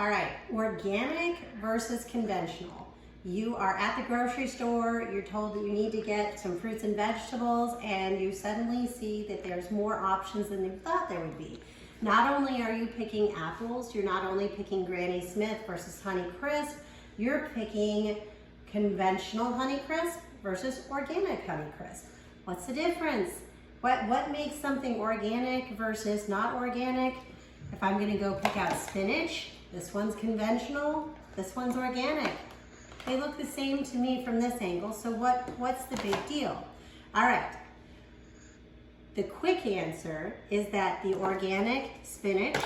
All right, organic versus conventional. You are at the grocery store, you're told that you need to get some fruits and vegetables, and you suddenly see that there's more options than you thought there would be. Not only are you picking apples, you're not only picking Granny Smith versus Honey Crisp, you're picking conventional Honey Crisp versus organic Honey Crisp. What's the difference? What makes something organic versus not organic? If I'm gonna go pick out spinach, this one's conventional, this one's organic. They look the same to me from this angle, so what's the big deal? All right, the quick answer is that the organic spinach,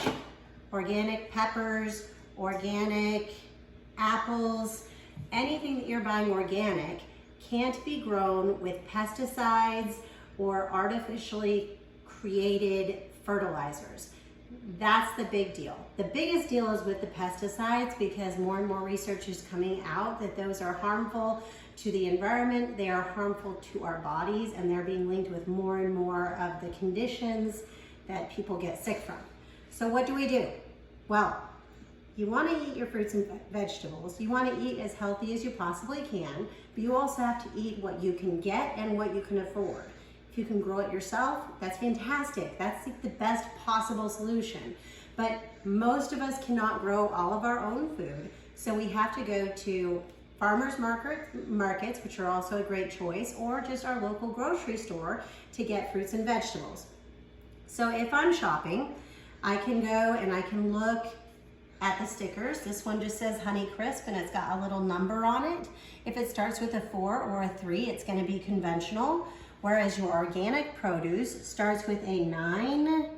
organic peppers, organic apples, anything that you're buying organic can't be grown with pesticides or artificially created fertilizers. That's the big deal. The biggest deal is with the pesticides, because more and more research is coming out that those are harmful to the environment, they are harmful to our bodies, and they're being linked with more and more of the conditions that people get sick from. So what do we do? Well, you want to eat your fruits and vegetables. You want to eat as healthy as you possibly can, but you also have to eat what you can get and what you can afford. If you can grow it yourself, that's fantastic. That's the best possible solution. But most of us cannot grow all of our own food, so we have to go to farmers markets, which are also a great choice, or just our local grocery store to get fruits and vegetables. So if I'm shopping, I can go and I can look at the stickers. This one just says Honey Crisp and it's got a little number on it. If it starts with a 4 or a 3, it's going to be conventional. Whereas your organic produce starts with a 9.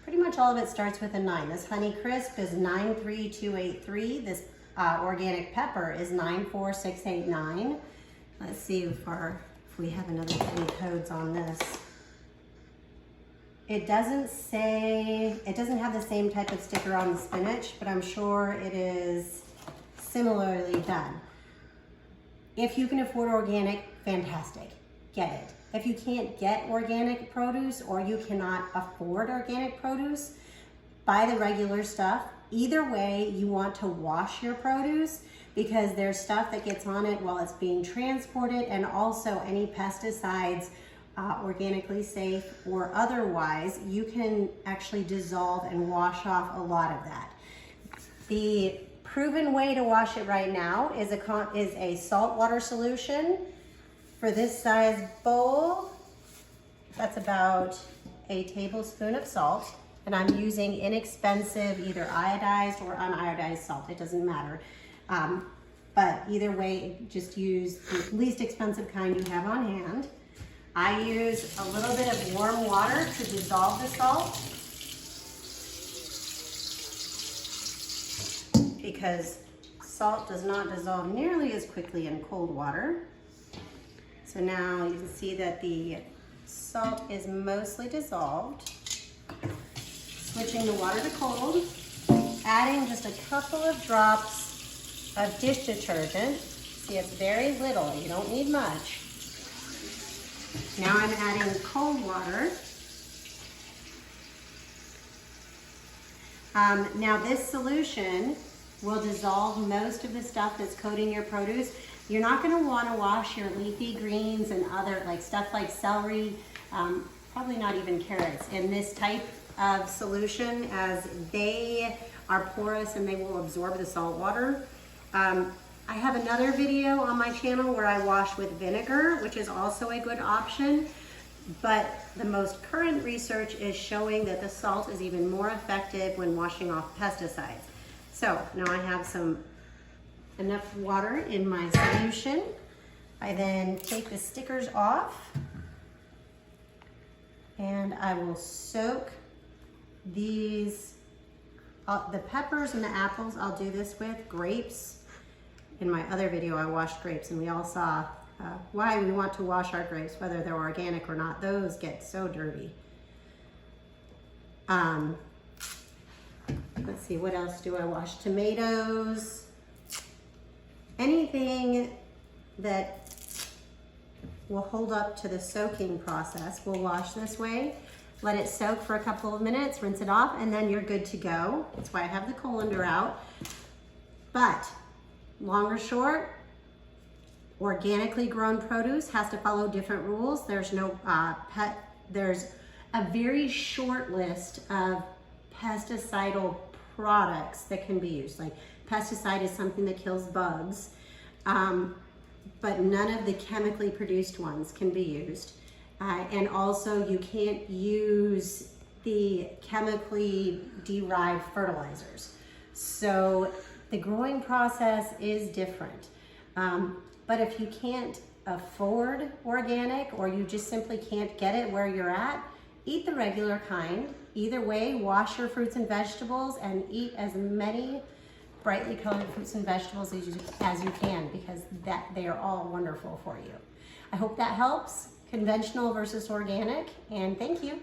Pretty much all of it starts with a 9. This Honey Crisp is 93283. This organic pepper is 94689. Let's see if we have any codes on this. It doesn't have the same type of sticker on the spinach, but I'm sure it is similarly done. If you can afford organic, fantastic. Get it. If you can't get organic produce, or you cannot afford organic produce, buy the regular stuff. Either way, you want to wash your produce, because there's stuff that gets on it while it's being transported, and also any pesticides, organically safe or otherwise, you can actually dissolve and wash off a lot of that. The proven way to wash it right now is a salt water solution. For this size bowl, that's about a tablespoon of salt, and I'm using inexpensive, either iodized or uniodized salt, it doesn't matter. But either way, just use the least expensive kind you have on hand. I use a little bit of warm water to dissolve the salt, because salt does not dissolve nearly as quickly in cold water. So now you can see that the salt is mostly dissolved. Switching the water to cold, adding just a couple of drops of dish detergent. See, it's very little, you don't need much. Now I'm adding cold water. Now this solution will dissolve most of the stuff that's coating your produce. You're not going to want to wash your leafy greens and other stuff like celery, probably not even carrots, in this type of solution, as they are porous and they will absorb the salt water. I have another video on my channel where I wash with vinegar, which is also a good option, but the most current research is showing that the salt is even more effective when washing off pesticides. So now I have enough water in my solution. I then take the stickers off, and I will soak these, the peppers and the apples I'll do this with, grapes. In my other video I washed grapes, and we all saw why we want to wash our grapes, whether they're organic or not. Those get so dirty. Let's see, what else do I wash? Tomatoes. Anything that will hold up to the soaking process we'll wash this way. let it soak for a couple of minutes, rinse it off, and then you're good to go. That's why I have the colander out. But long or short, organically grown produce has to follow different rules. There's no there's a very short list of pesticidal products that can be used. Like pesticide is something that kills bugs, but none of the chemically produced ones can be used. And also you can't use the chemically derived fertilizers. So the growing process is different. But if you can't afford organic, or you just simply can't get it where you're at, eat the regular kind. Either way, wash your fruits and vegetables and eat as many brightly colored fruits and vegetables as you can, because they are all wonderful for you. I hope that helps. Conventional versus organic, and thank you.